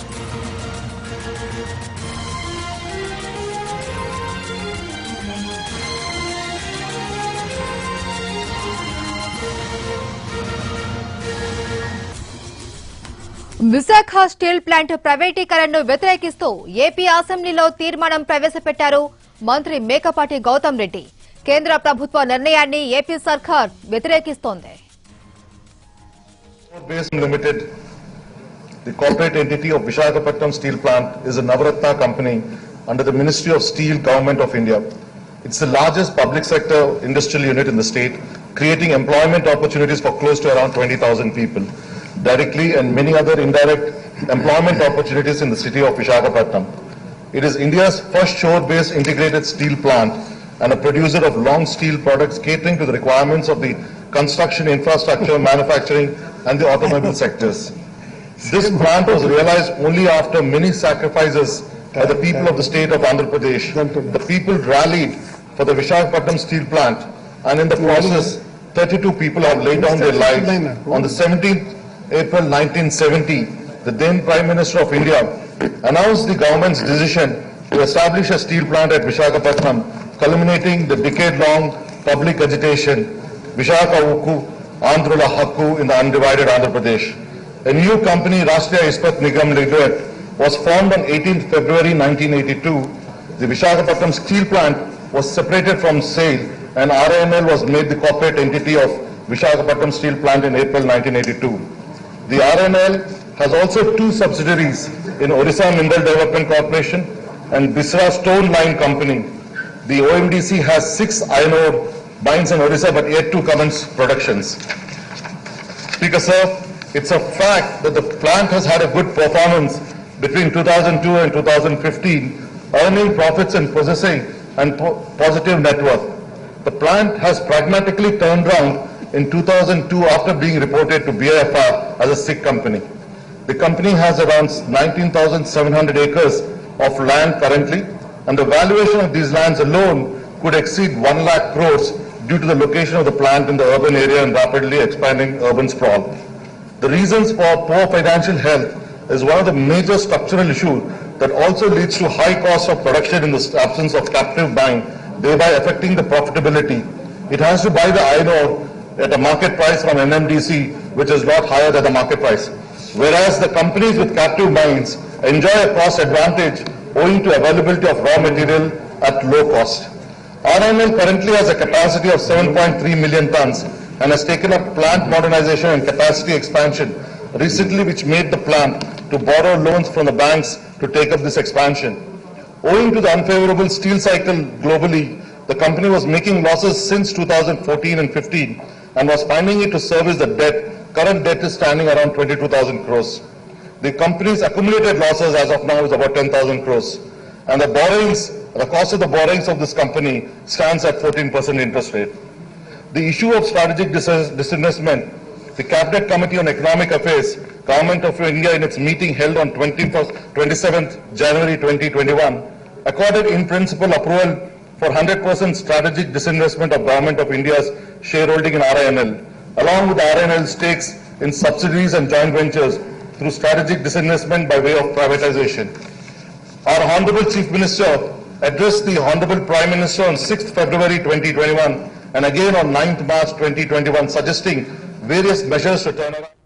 Visakha steel plant ప్రైవేటీకరణను వ్యతిరేకిస్తూ AP అసెంబ్లీలో తీర్మానం ప్రవేశపెట్టారు మంత్రి మేకపాటి గౌతమ్ రెడ్డి. కేంద్ర ప్రభుత్వ నిర్ణయాన్ని ఏపీ సర్కార్ వ్యతిరేకిస్తోంది. The corporate entity of Visakhapatnam Steel Plant is a Navaratna company under the Ministry of Steel, Government of India. It's the largest public sector industrial unit in the state, creating employment opportunities for close to around 20,000 people directly and many other indirect employment opportunities in the city of Visakhapatnam. It is India's first shore-based integrated steel plant and a producer of long steel products catering to the requirements of the construction, infrastructure, manufacturing and the automobile sectors. This plant was realized only after many sacrifices by the people of the state of Andhra Pradesh. The people rallied for the Visakhapatnam steel plant, and in the process 32 people have laid down their lives. On the 17th April 1970, the then Prime Minister of India announced the government's decision to establish a steel plant at Visakhapatnam, culminating the decade-long public agitation, Vishakha Ukku, Andhrula Hakku in the undivided Andhra Pradesh. A new company, Rashtriya Ispat Nigam Limited, was formed on 18th February 1982. The Visakhapatnam steel plant was separated from SAIL and RINL was made the corporate entity of Visakhapatnam steel plant in April 1982. The RINL has also two subsidiaries in Odisha Mineral Development Corporation and Bisra Stone Line Company. The OMDC has 6 iron ore mines in Odisha but yet to commence productions. Speaker sir, it's a fact that the plant has had a good performance between 2002 and 2015, earning profits and possessing and positive net worth. The plant has pragmatically turned around in 2002 after being reported to BIFR as a sick company. The company has around 19,700 acres of land currently, and the valuation of these lands alone could exceed 1 lakh crores due to the location of the plant in the urban area and rapidly expanding urban sprawl. The reasons for poor financial health is one of the major structural issues that also leads to high cost of production in the absence of captive buying, thereby affecting the profitability. It has to buy the iron ore at a market price from NMDC, which is not higher than the market price. Whereas the companies with captive mines enjoy a cost advantage owing to availability of raw material at low cost. RINL currently has a capacity of 7.3 million tons and has taken up plant modernization and capacity expansion recently, which made the plant to borrow loans from the banks to take up this expansion. Owing to the unfavorable steel cycle globally, the company was making losses since 2014 and 15 and was finding it to service the debt. Current debt is standing around 22,000 crores. The company's accumulated losses as of now is about 10,000 crores. And the cost of the borrowings of this company stands at 14% interest rate. The issue of strategic disinvestment, the Cabinet Committee on Economic Affairs, Government of India in its meeting held on 27th January 2021, accorded in principle approval for 100% strategic disinvestment of Government of India's shareholding in RINL, along with RINL stakes in subsidiaries and joint ventures through strategic disinvestment by way of privatization. Our Honorable Chief Minister addressed the Honorable Prime Minister on 6th February 2021 and again on 9th March 2021, suggesting various measures to turn around.